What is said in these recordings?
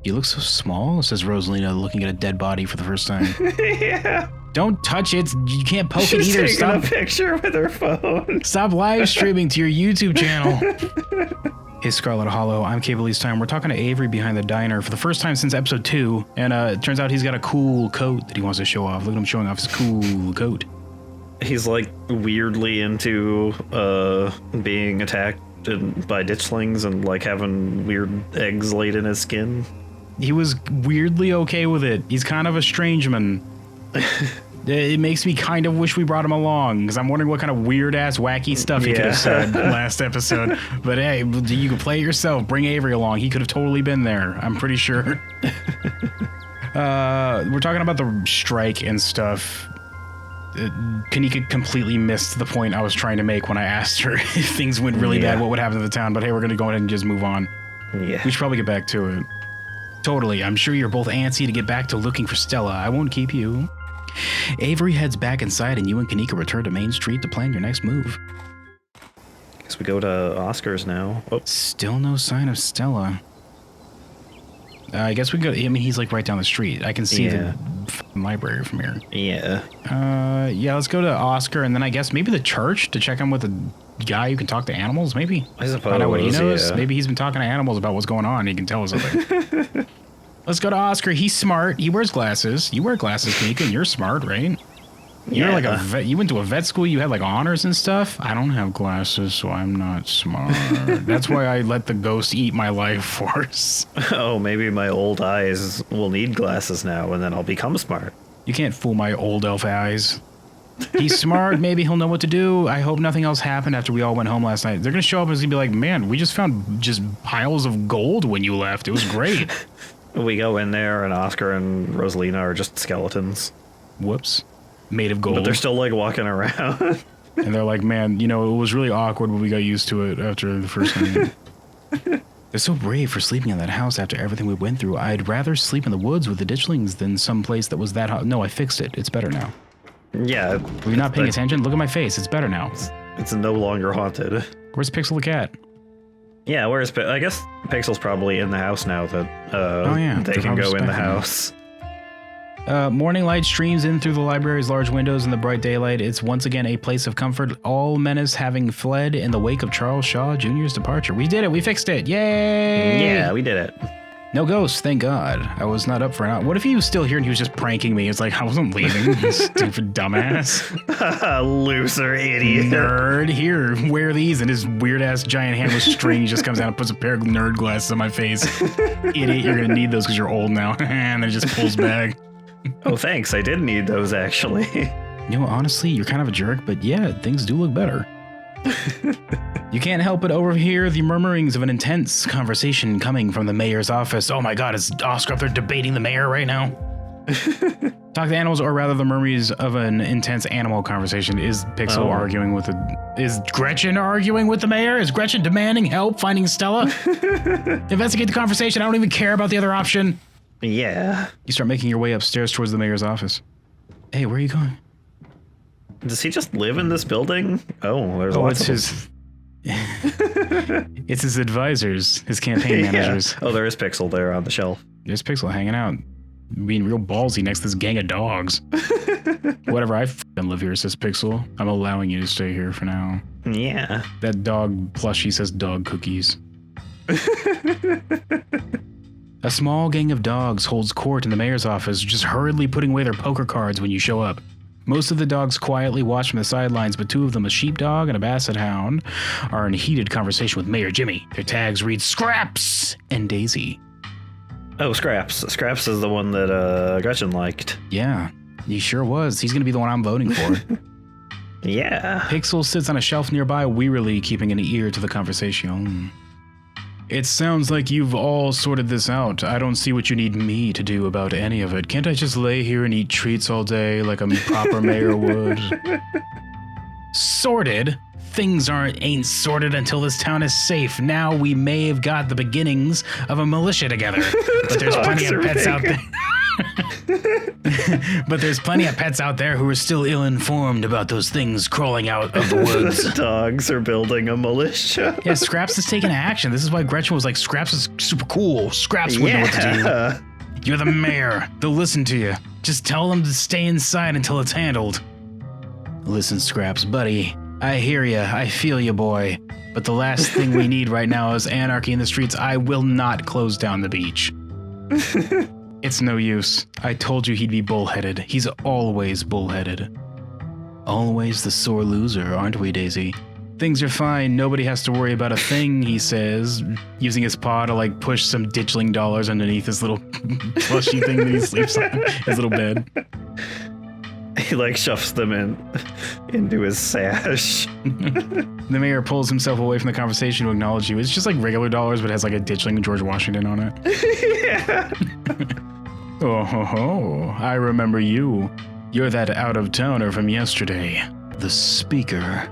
You look so small, says Rosalina, looking at a dead body for the first time. Yeah. Don't touch it. You can't poke She's it either. taking Stop a picture with her phone. Stop live streaming to your YouTube channel. Hey, Scarlet Hollow, I'm Cable's Time. We're talking to Avery behind the diner for the first time since episode 2, and it turns out he's got a cool coat that he wants to show off. Look at him showing off his cool coat. He's like weirdly into being attacked by ditchlings and like having weird eggs laid in his skin. He was weirdly okay with it. He's kind of a strange man. It makes me kind of wish we brought him along, because I'm wondering what kind of weird-ass, wacky stuff he could have said last episode. But hey, you can play it yourself. Bring Avery along. He could have totally been there, I'm pretty sure. We're talking about the strike and stuff. Kanika completely missed the point I was trying to make when I asked her if things went really bad, what would happen to the town. But hey, we're going to go ahead and just move on. Yeah. We should probably get back to it. Totally. I'm sure you're both antsy to get back to looking for Stella. I won't keep you. Avery heads back inside, and you and Kanika return to Main Street to plan your next move. Guess we go to Oscar's now. Oh. Still no sign of Stella. I guess we go. I mean, he's like right down the street. I can see the library from here. Yeah. Yeah, let's go to Oscar, and then I guess maybe the church to check in with the guy who can talk to animals, maybe? I suppose, find out what he knows. yeah. Maybe he's been talking to animals about what's going on, and he can tell us something. Let's go to Oscar. He's smart. He wears glasses. You wear glasses, Kanika, and you're smart, right? You're like a vet. You went to a vet school. You had like honors and stuff. I don't have glasses, so I'm not smart. That's why I let the ghost eat my life force. Oh, maybe my old eyes will need glasses now, and then I'll become smart. You can't fool my old elf eyes. He's smart. Maybe he'll know what to do. I hope nothing else happened after we all went home last night. They're going to show up and be like, man, we just found just piles of gold when you left. It was great. We go in there, and Oscar and Rosalina are just skeletons. Whoops. Made of gold. But they're still, like, walking around. And they're like, man, you know, it was really awkward when we got used to it after the first night. They're so brave for sleeping in that house after everything we went through. I'd rather sleep in the woods with the ditchlings than some place that was that hot. No, I fixed it. It's better now. Yeah. Were you not paying attention? Look at my face. It's better now. It's no longer haunted. Where's Pixel the cat? Yeah, where's I guess Pixel's probably in the house now that they can go in the house. Morning light streams in through the library's large windows in the bright daylight. It's once again a place of comfort, all menace having fled in the wake of Charles Shaw Jr.'s departure. We did it. We fixed it. Yay! Yeah, we did it. No ghosts, thank God. I was not up for it. What if he was still here and he was just pranking me? It's like, I wasn't leaving, you stupid dumbass. Loser idiot. Nerd, here, wear these. And his weird-ass giant hand with string just comes out and puts a pair of nerd glasses on my face. Idiot, you're going to need those because you're old now. And then it just pulls back. Oh, thanks. I did need those, actually. You know, honestly, you're kind of a jerk, but yeah, things do look better. You can't help but overhear the murmurings of an intense conversation coming from the mayor's office. Oh my God, is Oscar up there debating the mayor right now? Talk to animals, or rather the murmurs of an intense animal conversation. Is Pixel arguing with is Gretchen arguing with the mayor? Is Gretchen demanding help finding Stella? Investigate the conversation. I don't even care about the other option. Yeah. You start making your way upstairs towards the mayor's office. Hey, where are you going? Does he just live in this building? Oh, there's lots of his... It's his advisors, his campaign managers. Yeah. Oh, there is Pixel there on the shelf. There's Pixel hanging out, being real ballsy next to this gang of dogs. Whatever, I f***ing live here, says Pixel. I'm allowing you to stay here for now. Yeah. That dog plushie says dog cookies. A small gang of dogs holds court in the mayor's office, just hurriedly putting away their poker cards when you show up. Most of the dogs quietly watch from the sidelines, but two of them, a sheepdog and a basset hound, are in heated conversation with Mayor Jimmy. Their tags read Scraps and Daisy. Oh, Scraps. Scraps is the one that Gretchen liked. Yeah, he sure was. He's going to be the one I'm voting for. Yeah. Pixel sits on a shelf nearby, wearily keeping an ear to the conversation. It sounds like you've all sorted this out. I don't see what you need me to do about any of it. Can't I just lay here and eat treats all day like a proper mayor would? Sorted? Things ain't sorted until this town is safe. Now we may have got the beginnings of a militia together. But there's plenty of pets out there. But there's plenty of pets out there who are still ill-informed about those things crawling out of the woods. The dogs are building a militia. Yeah, Scraps is taking action. This is why Gretchen was like, Scraps is super cool. Scraps would know what to do. You're the mayor. They'll listen to you. Just tell them to stay inside until it's handled. Listen, Scraps, buddy. I hear you. I feel you, boy. But the last thing we need right now is anarchy in the streets. I will not close down the beach. It's no use. I told you he'd be bullheaded. He's always bullheaded. Always the sore loser, aren't we, Daisy? Things are fine. Nobody has to worry about a thing, he says, using his paw to like push some ditchling dollars underneath his little plushy thing that he sleeps on, his little bed. He like shoves them into his sash. The mayor pulls himself away from the conversation to acknowledge you. It's just like regular dollars, but has like a ditchling George Washington on it. Yeah. Oh ho ho! I remember you. You're that out-of-towner from yesterday. The speaker.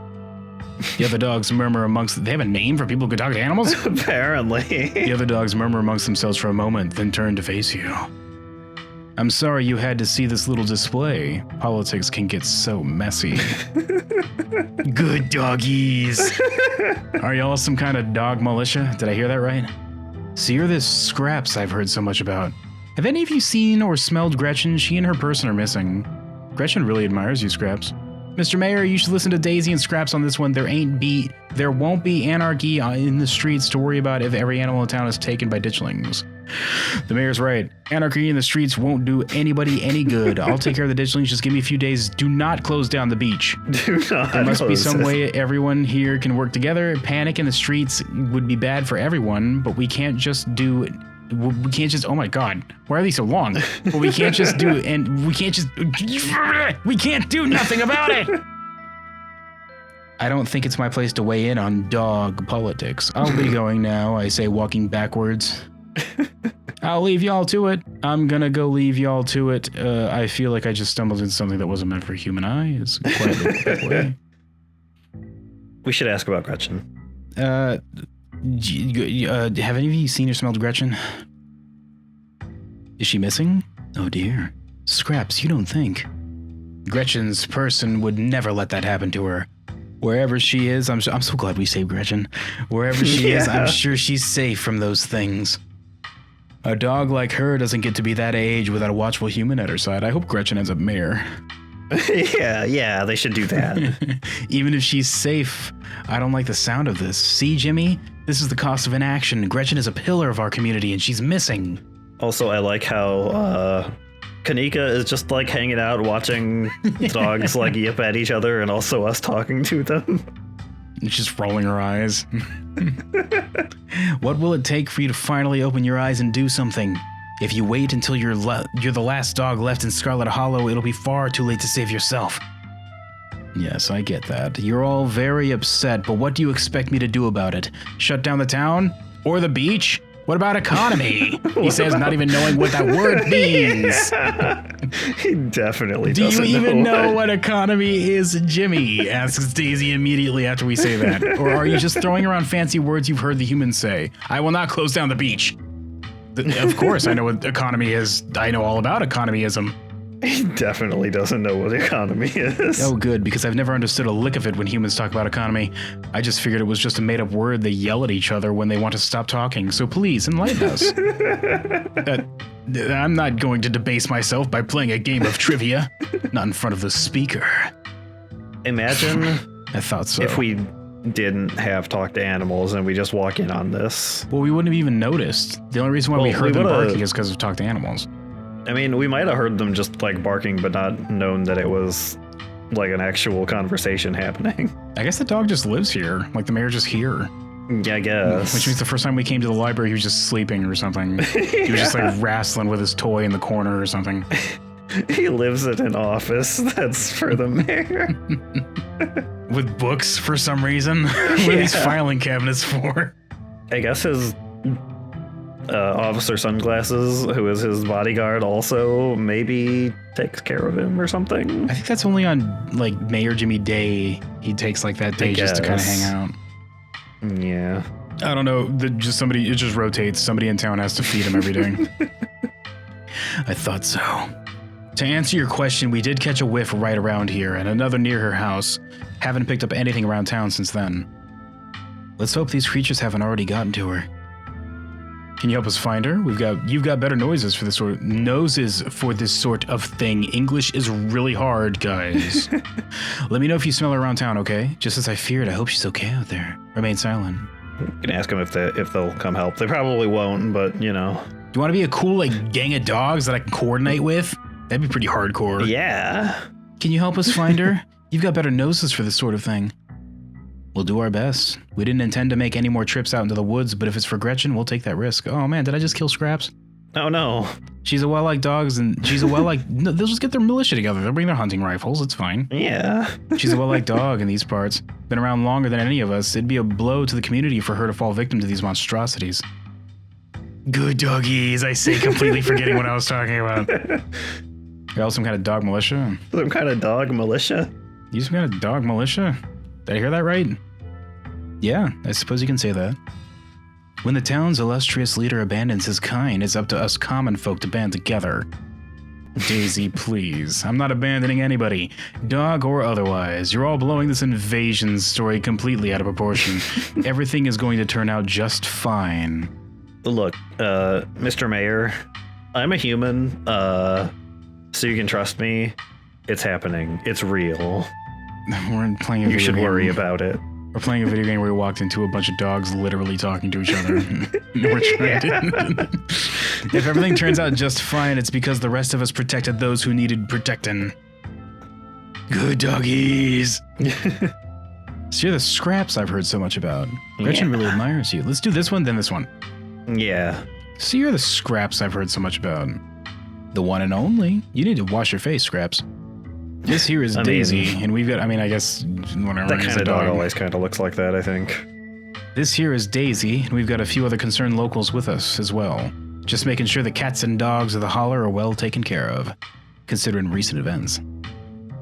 The other dogs murmur amongst... They have a name for people who can talk to animals? Apparently. The other dogs murmur amongst themselves for a moment, then turn to face you. I'm sorry you had to see this little display. Politics can get so messy. Good doggies. Are y'all some kind of dog militia? Did I hear that right? So you're this Scraps I've heard so much about. Have any of you seen or smelled Gretchen? She and her person are missing. Gretchen really admires you, Scraps. Mr. Mayor, you should listen to Daisy and Scraps on this one. There won't be anarchy in the streets to worry about if every animal in town is taken by ditchlings. The mayor's right. Anarchy in the streets won't do anybody any good. I'll take care of the ditchlings. Just give me a few days. Do not close down the beach. There must be some way everyone here can work together. Panic in the streets would be bad for everyone, but we can't just oh my god, why are these so long? But we can't just do nothing about it. I don't think it's my place to weigh in on dog politics. I'll be going now, I say, walking backwards. I'll leave y'all to it. I'm gonna go leave y'all to it. I feel like I just stumbled into something that wasn't meant for human eyes. Quietly. We should ask about Gretchen. Have any of you seen or smelled Gretchen? Is she missing? Oh dear. Scraps, you don't think. Gretchen's person would never let that happen to her. Wherever she is, I'm so glad we saved Gretchen. Wherever she is, I'm sure she's safe from those things. A dog like her doesn't get to be that age without a watchful human at her side. I hope Gretchen ends up mayor. Yeah, they should do that. Even if she's safe, I don't like the sound of this. See, Jimmy? This is the cost of inaction. Gretchen is a pillar of our community, and she's missing. Also, I like how Kanika is just like hanging out, watching dogs like yip at each other, and also us talking to them. And she's just rolling her eyes. What will it take for you to finally open your eyes and do something? If you wait until you're the last dog left in Scarlet Hollow, it'll be far too late to save yourself. Yes, I get that. You're all very upset, but what do you expect me to do about it? Shut down the town? Or the beach? What about economy? He says, not even knowing what that word means. He definitely doesn't know. Do you even know what economy is, Jimmy? Asks Daisy immediately after we say that. Or are you just throwing around fancy words you've heard the humans say? I will not close down the beach. Of course, I know what economy is. I know all about economyism. He definitely doesn't know what economy is. Oh, good, because I've never understood a lick of it when humans talk about economy. I just figured it was just a made-up word they yell at each other when they want to stop talking. So please, enlighten us. I'm not going to debase myself by playing a game of trivia. Not in front of the speaker. Imagine I thought so. If we didn't have talk to animals and we just walk in on this. Well, we wouldn't have even noticed. The only reason why we heard them barking is because of talk to animals. I mean, we might have heard them just like barking, but not known that it was like an actual conversation happening. I guess the dog just lives here. Like the mayor's just here. Yeah, I guess. Which means the first time we came to the library, he was just sleeping or something. He was just like wrestling with his toy in the corner or something. He lives in an office that's for the mayor. With books for some reason. What are these filing cabinets for? I guess his Officer Sunglasses, who is his bodyguard, also maybe takes care of him or something. I think that's only on like Mayor Jimmy Day. He takes like that day just to kind of hang out. Yeah. I don't know. It just rotates. Somebody in town has to feed him every day. I thought so. To answer your question, we did catch a whiff right around here and another near her house. Haven't picked up anything around town since then. Let's hope these creatures haven't already gotten to her. Can you help us find her? You've got better noses for this sort of thing. English is really hard, guys. Let me know if you smell her around town, okay? Just as I feared, I hope she's okay out there. Remain silent. You can ask them if they'll come help. They probably won't, but you know. Do you want to be a cool gang of dogs that I can coordinate with? That'd be pretty hardcore. Yeah. Can you help us find her? You've got better noses for this sort of thing. We'll do our best. We didn't intend to make any more trips out into the woods, but if it's for Gretchen, we'll take that risk. Oh man, did I just kill Scraps? Oh no. She's a well-liked dogs, and she's a well-liked... No, they'll just get their militia together. They'll bring their hunting rifles. It's fine. Yeah. She's a well-liked dog in these parts. Been around longer than any of us. It'd be a blow to the community for her to fall victim to these monstrosities. Good doggies, I say, completely forgetting what I was talking about. You're some kind of dog militia? Some kind of dog militia? You some kind of dog militia? Did I hear that right? Yeah, I suppose you can say that. When the town's illustrious leader abandons his kind, it's up to us common folk to band together. Daisy, please. I'm not abandoning anybody, dog or otherwise. You're all blowing this invasion story completely out of proportion. Everything is going to turn out just fine. Look, Mr. Mayor, I'm a human, so you can trust me. It's happening. It's real. We're playing a video game. You should worry about it. We're playing a video game where we walked into a bunch of dogs literally talking to each other. We're trying to... If everything turns out just fine, it's because the rest of us protected those who needed protecting. Good doggies. So you're the Scraps I've heard so much about. Gretchen really admires you. Let's do this one, then this one. Yeah. So you're the Scraps I've heard so much about. The one and only. You need to wash your face, Scraps. This here is Daisy, and we've got, I guess, whatever. That kind of dog always kind of looks like that, I think. This here is Daisy, and we've got a few other concerned locals with us as well. Just making sure the cats and dogs of the holler are well taken care of, considering recent events.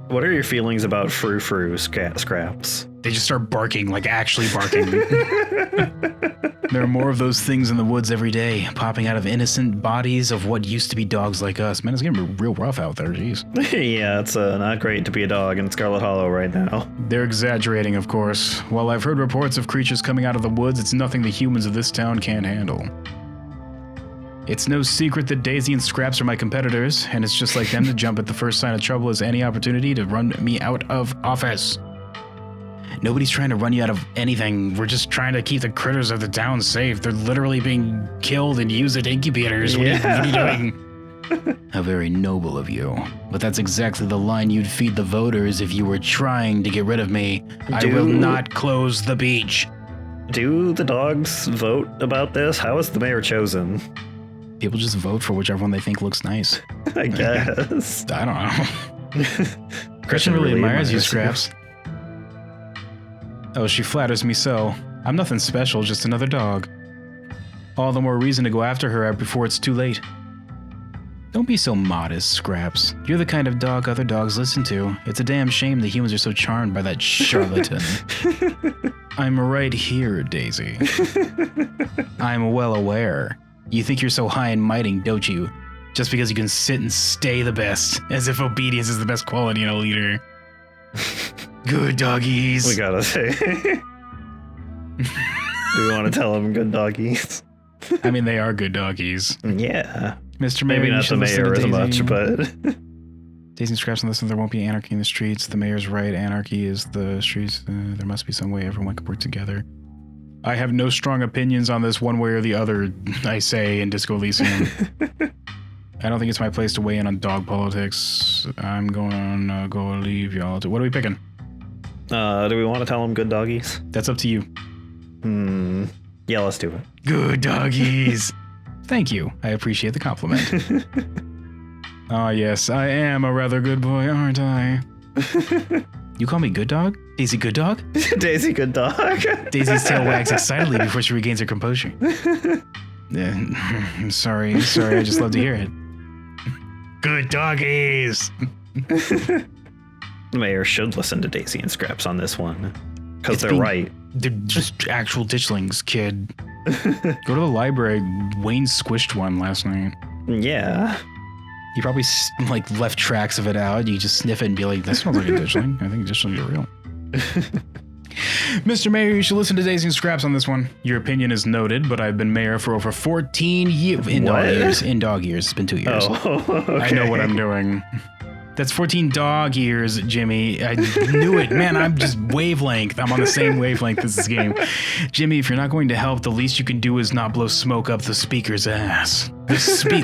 What are your feelings about frou-frou Scraps? They just start barking, like actually barking. There are more of those things in the woods every day, popping out of innocent bodies of what used to be dogs like us. Man, it's getting real rough out there, jeez. Yeah, it's not great to be a dog in Scarlet Hollow right now. They're exaggerating, of course. While I've heard reports of creatures coming out of the woods, it's nothing the humans of this town can't handle. It's no secret that Daisy and Scraps are my competitors, and it's just like them to jump at the first sign of trouble as any opportunity to run me out of office. Nobody's trying to run you out of anything. We're just trying to keep the critters of the town safe. They're literally being killed and used as incubators. What are you doing? How very noble of you. But that's exactly the line you'd feed the voters if you were trying to get rid of me. I will not close the beach. Do the dogs vote about this? How is the mayor chosen? People just vote for whichever one they think looks nice. I guess. I don't know. Gretchen really admires you, Scraps. Oh, she flatters me so. I'm nothing special, just another dog. All the more reason to go after her before it's too late. Don't be so modest, Scraps. You're the kind of dog other dogs listen to. It's a damn shame the humans are so charmed by that charlatan. I'm right here, Daisy. I'm well aware. You think you're so high and mighty, don't you? Just because you can sit and stay the best, as if obedience is the best quality in a leader. Good doggies. We gotta say. Do we want to tell them good doggies? I mean, they are good doggies. Yeah. Mr. Mayor, maybe not the mayor as much, but... Daisy and Scraps and listen, there won't be anarchy in the streets. The mayor's right, anarchy is the streets. There must be some way everyone can work together. I have no strong opinions on this one way or the other, I say, in Disco Elysium. I don't think it's my place to weigh in on dog politics. I'm going to go leave y'all to... What are we picking? Do we want to tell them good doggies? That's up to you. Yeah, let's do it. Good doggies. Thank you. I appreciate the compliment. Ah, yes, I am a rather good boy, aren't I? You call me good dog? Daisy good dog? Daisy good dog. Daisy's tail wags excitedly before she regains her composure. I'm sorry, I just love to hear it. Good doggies. The mayor should listen to Daisy and Scraps on this one. Because they're right. They're just actual ditchlings, kid. Go to the library. Wayne squished one last night. Yeah. You probably like left tracks of it out. You just sniff it and be like, that smells like a ditchling. I think ditchlings are real. Mr. Mayor, you should listen to Daisy and Scraps on this one. Your opinion is noted, but I've been mayor for over 14 years. In dog years. It's been 2 years. Oh, okay. I know what I'm doing. That's 14 dog years, Jimmy. I knew it. Man, I'm just wavelength. I'm on the same wavelength as this game. Jimmy, if you're not going to help, the least you can do is not blow smoke up the speaker's ass.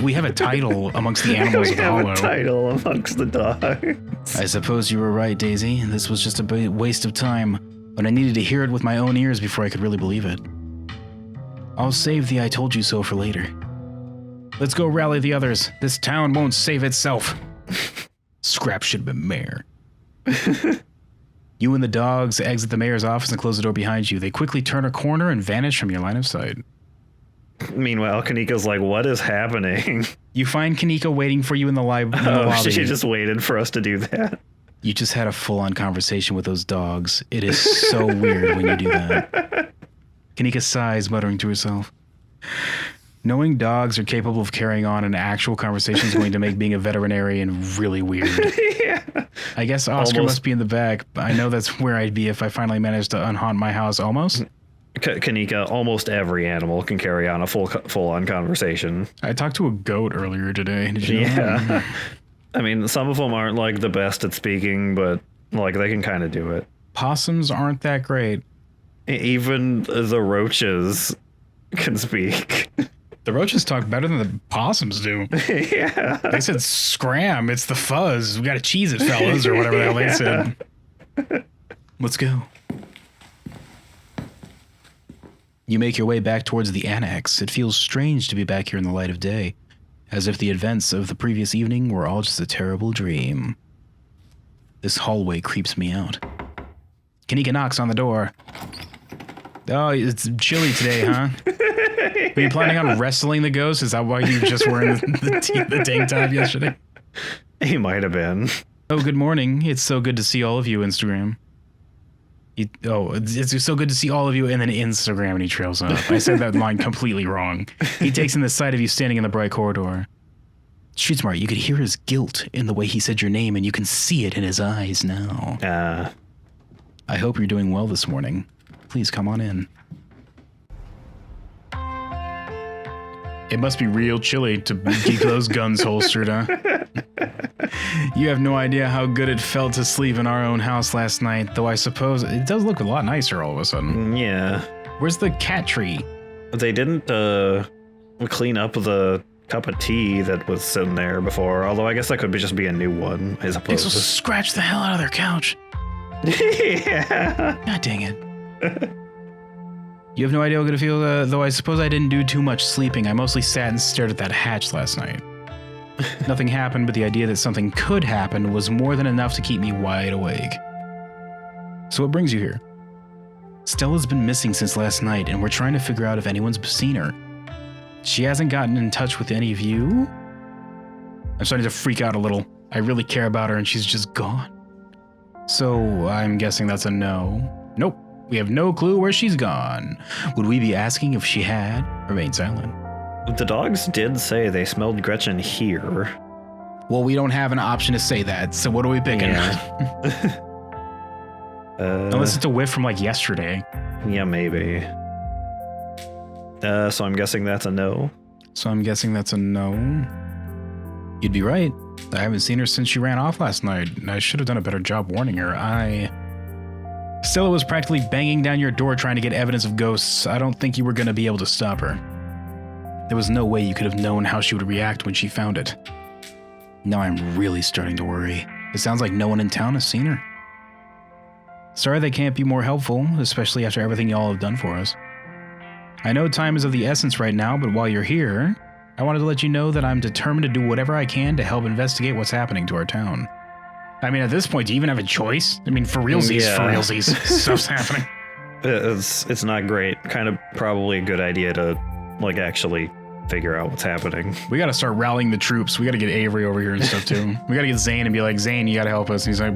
We have a title amongst the animals of the Hollow. We have a title amongst the dogs. I suppose you were right, Daisy. This was just a waste of time, but I needed to hear it with my own ears before I could really believe it. I'll save the I told you so for later. Let's go rally the others. This town won't save itself. Scrap should have been mayor. You and the dogs exit the mayor's office and close the door behind you. They quickly turn a corner and vanish from your line of sight. Meanwhile, Kanika's like, what is happening? You find Kanika waiting for you in the lobby. She just waited for us to do that. You just had a full-on conversation with those dogs. It is so weird when you do that. Kanika sighs, muttering to herself. Knowing dogs are capable of carrying on an actual conversation is going to make being a veterinarian really weird. Yeah. I guess Oscar must be in the back, but I know that's where I'd be if I finally managed to unhaunt my house almost. Kanika, almost every animal can carry on a full-on conversation. I talked to a goat earlier today. Did you know that? I mean, some of them aren't like the best at speaking, but like they can kind of do it. Possums aren't that great. Even the roaches can speak. The roaches talk better than the possums do. Yeah. They said scram, it's the fuzz. We gotta cheese it, fellas, or whatever the hell they said. Let's go. You make your way back towards the annex. It feels strange to be back here in the light of day, as if the events of the previous evening were all just a terrible dream. This hallway creeps me out. Kanika knocks on the door. Oh, it's chilly today, huh? Were you planning on wrestling the ghost? Is that why you just were in the tank top yesterday? He might have been. Oh, good morning. It's so good to see all of you, Instagram. It's so good to see all of you, and then Instagram, and he trails off. I said that line completely wrong. He takes in the sight of you standing in the bright corridor. Street Smart, you could hear his guilt in the way he said your name, and you can see it in his eyes now. I hope you're doing well this morning. Please come on in. It must be real chilly to keep those guns holstered, huh? You have no idea how good it felt to sleep in our own house last night, though I suppose it does look a lot nicer all of a sudden. Yeah. Where's the cat tree? They didn't clean up the cup of tea that was sitting there before, although I guess that could just be a new one, I suppose. Pixels scratch the hell out of their couch. Yeah. God dang it. You have no idea how good it feels, though I suppose I didn't do too much sleeping. I mostly sat and stared at that hatch last night. Nothing happened, but the idea that something could happen was more than enough to keep me wide awake. So what brings you here? Stella's been missing since last night, and we're trying to figure out if anyone's seen her. She hasn't gotten in touch with any of you? I'm starting to freak out a little. I really care about her, and she's just gone. So I'm guessing that's a no. Nope. We have no clue where she's gone. Would we be asking if she had remained silent? The dogs did say they smelled Gretchen here. Well, we don't have an option to say that, so what are we picking? Yeah. Unless it's a whiff from like yesterday. Yeah, maybe. So I'm guessing that's a no. You'd be right. I haven't seen her since she ran off last night. I should have done a better job warning her. Stella was practically banging down your door trying to get evidence of ghosts. I don't think you were going to be able to stop her. There was no way you could have known how she would react when she found it. Now I'm really starting to worry. It sounds like no one in town has seen her. Sorry they can't be more helpful, especially after everything y'all have done for us. I know time is of the essence right now, but while you're here, I wanted to let you know that I'm determined to do whatever I can to help investigate what's happening to our town. I mean, at this point, do you even have a choice? I mean, for realsies, stuff's happening. It's not great. Kind of probably a good idea to, like, actually figure out what's happening. We got to start rallying the troops. We got to get Avery over here and stuff, too. We got to get Zane and be like, Zane, you got to help us. And he's like,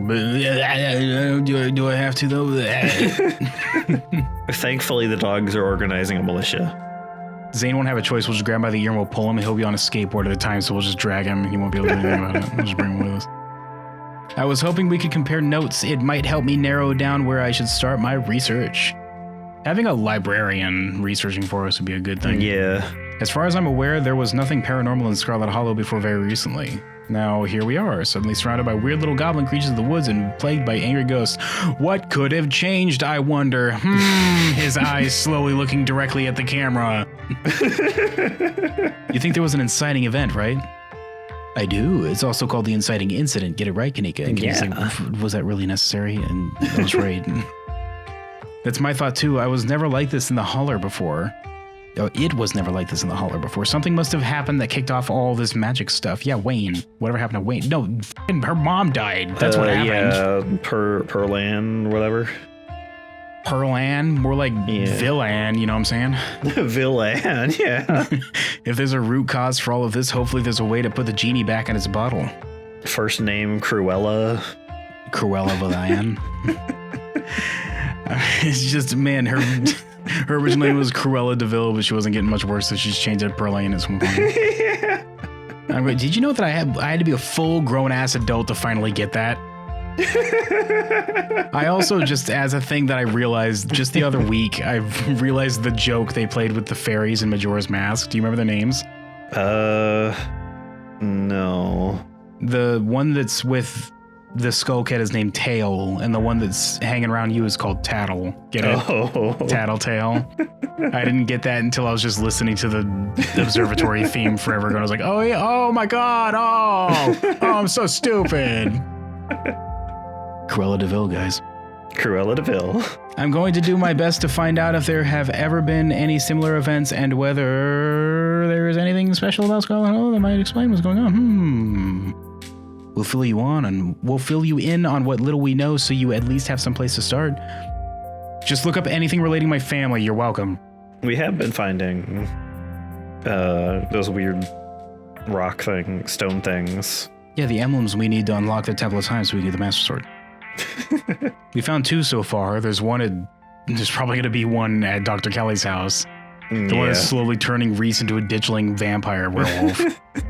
do I have to, though? Thankfully, the dogs are organizing a militia. Zane won't have a choice. We'll just grab him by the ear and we'll pull him. He'll be on a skateboard at the time, so we'll just drag him. He won't be able to do anything about it. We'll just bring him with us. I was hoping we could compare notes. It might help me narrow down where I should start my research. Having a librarian researching for us would be a good thing. Yeah. As far as I'm aware, there was nothing paranormal in Scarlet Hollow before very recently. Now, here we are, suddenly surrounded by weird little goblin creatures of the woods and plagued by angry ghosts. What could have changed, I wonder? His eyes slowly looking directly at the camera. You think there was an inciting event, right? I do. It's also called the inciting incident. Get it right, Kanika? Can you say, was that really necessary? And that was right. That's my thought, too. I was never like this in the holler before. Oh, it was never like this in the holler before. Something must have happened that kicked off all this magic stuff. Yeah, Wayne. Whatever happened to Wayne? No, her mom died. That's what happened. Yeah, Perlan, whatever. Perlan, more like Villan, you know what I'm saying? Villan, yeah. If there's a root cause for all of this, hopefully there's a way to put the genie back in its bottle. First name, Cruella. Cruella Villan. It's just, man, her original name was Cruella DeVille, but she wasn't getting much worse, so she's changed it to Perlane at some point. Yeah. Did you know that I had to be a full-grown ass adult to finally get that? I also, just as a thing that I realized just the other week, I've realized the joke they played with the fairies in Majora's Mask. Do you remember their names? No. The one that's with the skull cat is named Tail, and the one that's hanging around you is called Tattle. Get it? Oh. Tattletale. I didn't get that until I was just listening to the observatory theme forever ago. I was like, oh yeah, oh my god, oh, I'm so stupid. Cruella DeVille, guys. Cruella DeVille. I'm going to do my best to find out if there have ever been any similar events and whether there is anything special about Scarlet Hollow that might explain what's going on. We'll fill you in on what little we know, so you at least have some place to start. Just look up anything relating to my family. You're welcome. We have been finding those weird rock things, stone things. Yeah, the emblems we need to unlock the Temple of Time so we can get the Master Sword. We found 2 so far. There's probably going to be one at Dr. Kelly's house. The one that's slowly turning Reese into a ditchling vampire werewolf.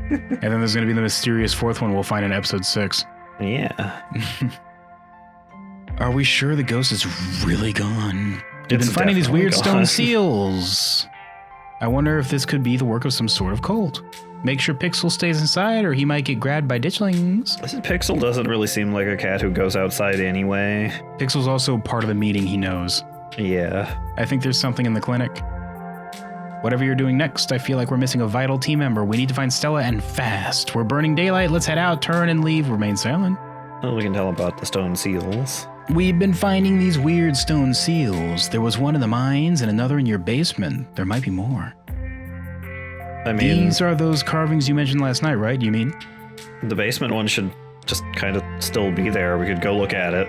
And then there's going to be the mysterious 4th one we'll find in episode 6. Yeah. Are we sure the ghost is really gone? We've been finding these weird stone seals. I wonder if this could be the work of some sort of cult. Make sure Pixel stays inside or he might get grabbed by ditchlings. Pixel doesn't really seem like a cat who goes outside anyway. Pixel's also part of the meeting, he knows. Yeah. I think there's something in the clinic. Whatever you're doing next, I feel like we're missing a vital team member. We need to find Stella and fast. We're burning daylight. Let's head out, turn and leave, remain silent. Well, we can tell about the stone seals. We've been finding these weird stone seals. There was one in the mines and another in your basement. There might be more. I mean, these are those carvings you mentioned last night, right? You mean? The basement one should just kind of still be there. We could go look at it,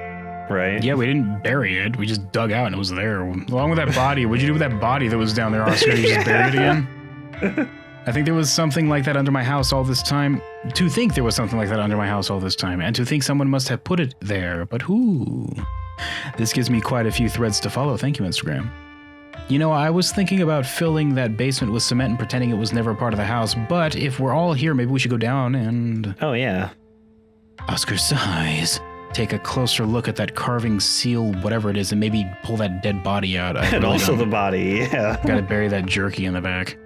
right? Yeah, we didn't bury it. We just dug out and it was there. Along with that body. What'd you do with that body that was down there, Oscar? You just buried it again? I think there was something like that under my house all this time. To think there was something like that under my house all this time. And to think someone must have put it there. But who? This gives me quite a few threads to follow. Thank you, Instagram. You know, I was thinking about filling that basement with cement and pretending it was never a part of the house, but if we're all here, maybe we should go down and... Oh, yeah. Oscar sighs. Take a closer look at that carving seal, whatever it is, and maybe pull that dead body out. And really also the body, yeah. Gotta bury that jerky in the back.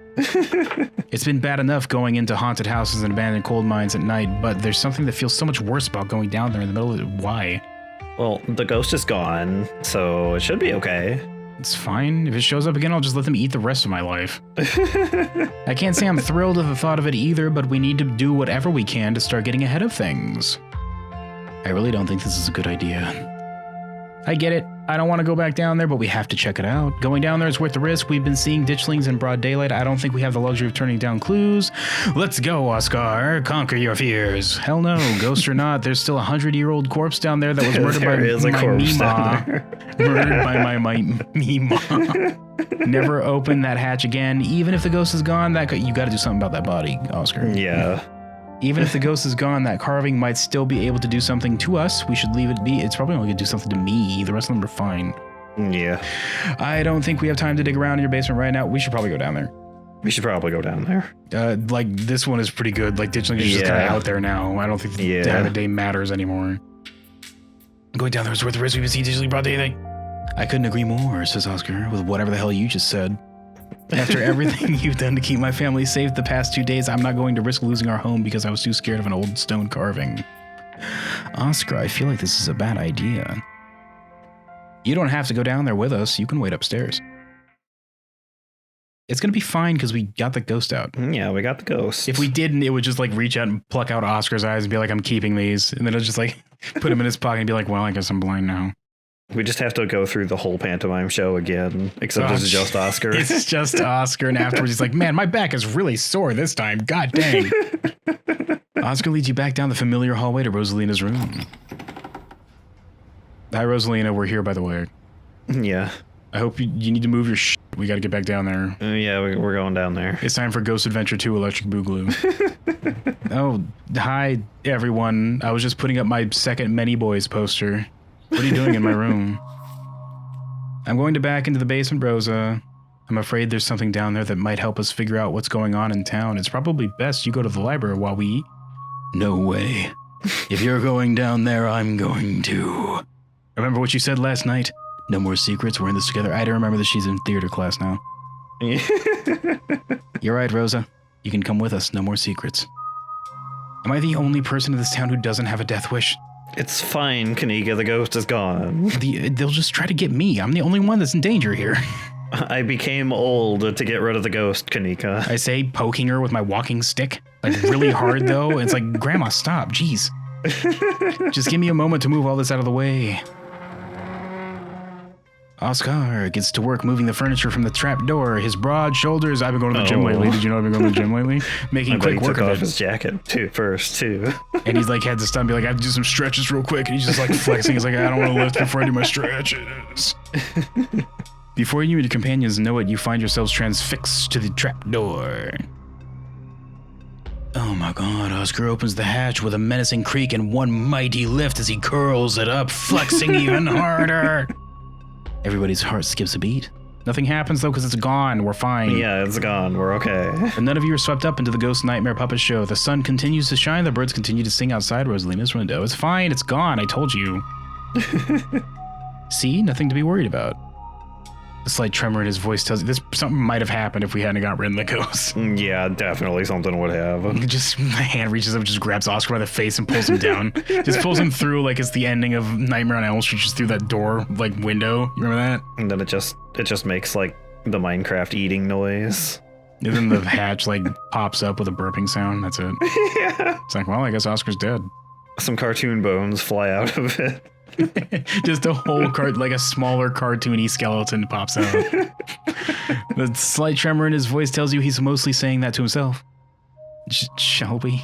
It's been bad enough going into haunted houses and abandoned coal mines at night, but there's something that feels so much worse about going down there in the middle of it. Why? Well, the ghost is gone, so it should be okay. It's fine. If it shows up again, I'll just let them eat the rest of my life. I can't say I'm thrilled at the thought of it either, but we need to do whatever we can to start getting ahead of things. I really don't think this is a good idea. I get it. I don't want to go back down there, but we have to check it out. Going down there is worth the risk. We've been seeing ditchlings in broad daylight. I don't think we have the luxury of turning down clues. Let's go, Oscar. Conquer your fears. Hell no, ghost or not, there's still a 100-year-old corpse down there that was murdered by my Mima. Murdered by my Mima. Never open that hatch again. Even if the ghost is gone, you got to do something about that body, Oscar. Yeah. Even if the ghost is gone, that carving might still be able to do something to us. We should leave it be. It's probably only going to do something to me. The rest of them are fine. Yeah. I don't think we have time to dig around in your basement right now. We should probably go down there. We should probably go down there. Like, this one is pretty good. Like, ditchlings is just kind of out there now. I don't think the day of the day matters anymore. Going down there is worth the risk. We see digitally brought anything. I couldn't agree more, says Oscar, with whatever the hell you just said. After everything you've done to keep my family safe the past 2 days, I'm not going to risk losing our home because I was too scared of an old stone carving. Oscar, I feel like this is a bad idea. You don't have to go down there with us. You can wait upstairs. It's going to be fine because we got the ghost out. Yeah, we got the ghost. If we didn't, it would just like reach out and pluck out Oscar's eyes and be like, I'm keeping these. And then it'll just like put him in his pocket and be like, well, I guess I'm blind now. We just have to go through the whole pantomime show again, except it's just Oscar. It's just Oscar, and afterwards he's like, man, my back is really sore this time. God dang. Oscar leads you back down the familiar hallway to Rosalina's room. Hi, Rosalina. We're here, by the way. Yeah. I hope you need to move your shit. We got to get back down there. Yeah, we're going down there. It's time for Ghost Adventure 2 Electric Boogaloo. Oh, hi, everyone. I was just putting up my second Many Boys poster. What are you doing in my room? I'm going back into the basement, Rosa. I'm afraid there's something down there that might help us figure out what's going on in town. It's probably best you go to the library while we eat. No way. If you're going down there, I'm going to. Remember what you said last night? No more secrets. We're in this together. I don't remember that she's in theater class now. You're right, Rosa. You can come with us. No more secrets. Am I the only person in this town who doesn't have a death wish? It's fine, Kanika. The ghost is gone. They'll just try to get me. I'm the only one that's in danger here. I became old to get rid of the ghost, Kanika. I say, poking her with my walking stick. Like, really hard, though. It's like, Grandma, stop. Jeez. Just give me a moment to move all this out of the way. Oscar gets to work moving the furniture from the trap door. His broad shoulders. I've been going to the gym lately. Did you know I've been going to the gym lately? Making quick work of it. He took off his jacket too. And he's like, had to stop and be like, I have to do some stretches real quick. And he's just like flexing. He's like, I don't want to lift before I do my stretches. Before you and your companions know it, you find yourselves transfixed to the trap door. Oh my god, Oscar opens the hatch with a menacing creak and one mighty lift as he curls it up, flexing even harder. Everybody's heart skips a beat. Nothing happens though because it's gone. We're fine. Yeah, it's gone. We're okay. And none of you are swept up into the ghost nightmare puppet show. The sun continues to shine. The birds continue to sing outside Rosalina's window. It's fine. It's gone. I told you. See? Nothing to be worried about. A slight tremor in his voice tells you something might have happened if we hadn't got rid of the ghost. Yeah, definitely something would have. Just the hand reaches up, just grabs Oscar by the face and pulls him down. Just pulls him through like it's the ending of Nightmare on Elm Street, just through that door, like window. You remember that? And then it just makes like the Minecraft eating noise. And then the hatch like pops up with a burping sound. That's it. Yeah. It's like, well, I guess Oscar's dead. Some cartoon bones fly out of it. Just a whole like a smaller cartoony skeleton pops out. The slight tremor in his voice tells you he's mostly saying that to himself. Shall we?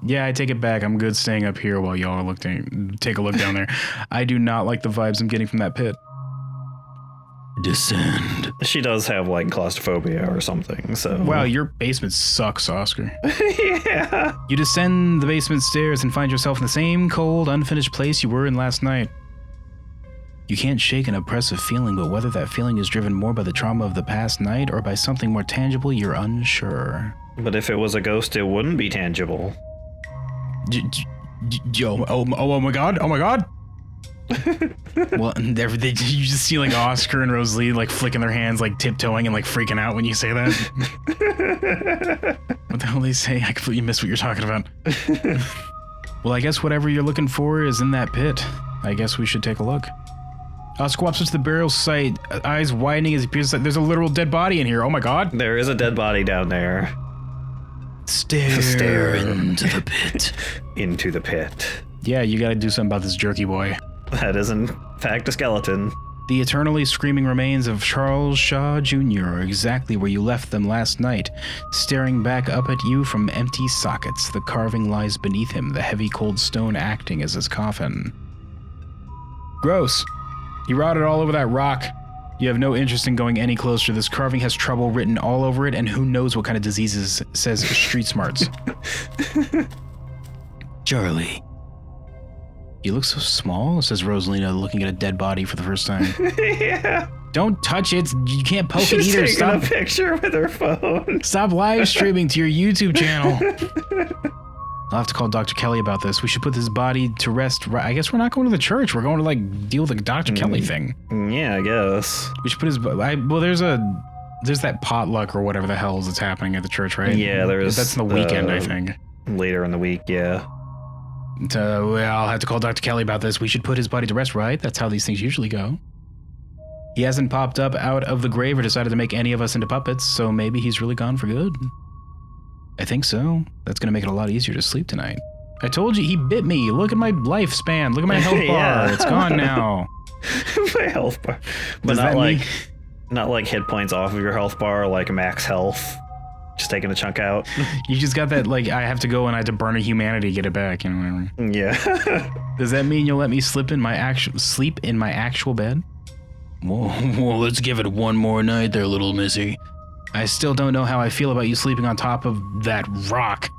Yeah, I take it back. I'm good staying up here while y'all are take a look down there. I do not like the vibes I'm getting from that pit. Descend. She does have like claustrophobia or something, so. Wow, your basement sucks, Oscar. Yeah. You descend the basement stairs and find yourself in the same cold, unfinished place you were in last night. You can't shake an oppressive feeling, but whether that feeling is driven more by the trauma of the past night or by something more tangible, you're unsure. But if it was a ghost, it wouldn't be tangible. Oh my god, oh my god! Well, you just see like Oscar and Rosalie like flicking their hands, like tiptoeing and like freaking out when you say that. What the hell do they say? I completely missed what you're talking about. Well, I guess whatever you're looking for is in that pit. I guess we should take a look. Oscar walks up to the burial site, eyes widening as he peers. There's a literal dead body in here. Oh my god. There is a dead body down there. Stare into the pit. Into the pit. Yeah, you gotta do something about this jerky boy. That is, in fact, a skeleton. The eternally screaming remains of Charles Shaw Jr. are exactly where you left them last night, staring back up at you from empty sockets. The carving lies beneath him, the heavy cold stone acting as his coffin. Gross. He rotted all over that rock. You have no interest in going any closer. This carving has trouble written all over it, and who knows what kind of diseases, says Street Smarts. Charlie. You look so small, says Rosalina, looking at a dead body for the first time. Yeah. Don't touch it. You can't poke it She's either. taking Stop. a picture with her phone. Stop live streaming to your YouTube channel. I'll have to call Dr. Kelly about this. We should put his body to rest. I guess we're not going to the church. We're going to like deal with the Dr. Kelly thing. Yeah, I guess. We should put his. Well, there's that potluck or whatever the hell that's happening at the church, right? Yeah, there's. That's in the weekend, I think. Later in the week, yeah. Well, I'll have to call Dr. Kelly about this. We should put his body to rest, right? That's how these things usually go. He hasn't popped up out of the grave or decided to make any of us into puppets, so maybe he's really gone for good. I think so. That's going to make it a lot easier to sleep tonight. I told you, he bit me. Look at my lifespan. Look at my health bar. Yeah. It's gone now. My health bar. But not like hit points off of your health bar, like max health. Just taking a chunk out. You just got that, like, I have to go and I have to burn a humanity to get it back, you know. Yeah. Does that mean you'll let me sleep in my actual bed? Well, let's give it one more night there, little missy. I still don't know how I feel about you sleeping on top of that rock.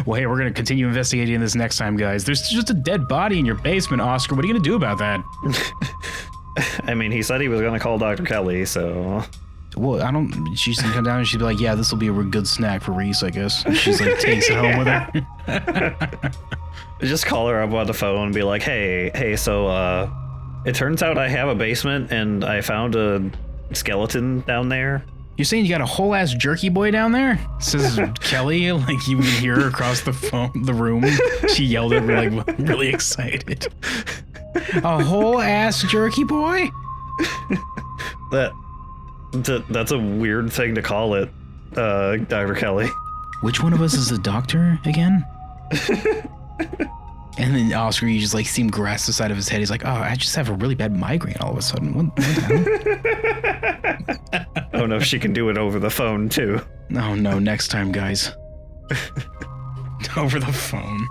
Well, hey, we're going to continue investigating this next time, guys. There's just a dead body in your basement, Oscar. What are you going to do about that? I mean, he said he was going to call Dr. Kelly, so... Well, she's going to come down and she'd be like, yeah, this will be a good snack for Reese, I guess. And she's like, takes it home with her. Just call her up on the phone and be like, hey, so, it turns out I have a basement and I found a skeleton down there. You're saying you got a whole ass jerky boy down there? Says Kelly, like you can hear her across the room. She yelled at me like really excited. A whole ass jerky boy? That's a weird thing to call it, Dr. Kelly. Which one of us is the doctor again? And then Oscar, you just like see him grasp the side of his head. He's like, oh, I just have a really bad migraine all of a sudden. What the hell? Oh no, she can do it over the phone too. Oh no, next time, guys. Over the phone.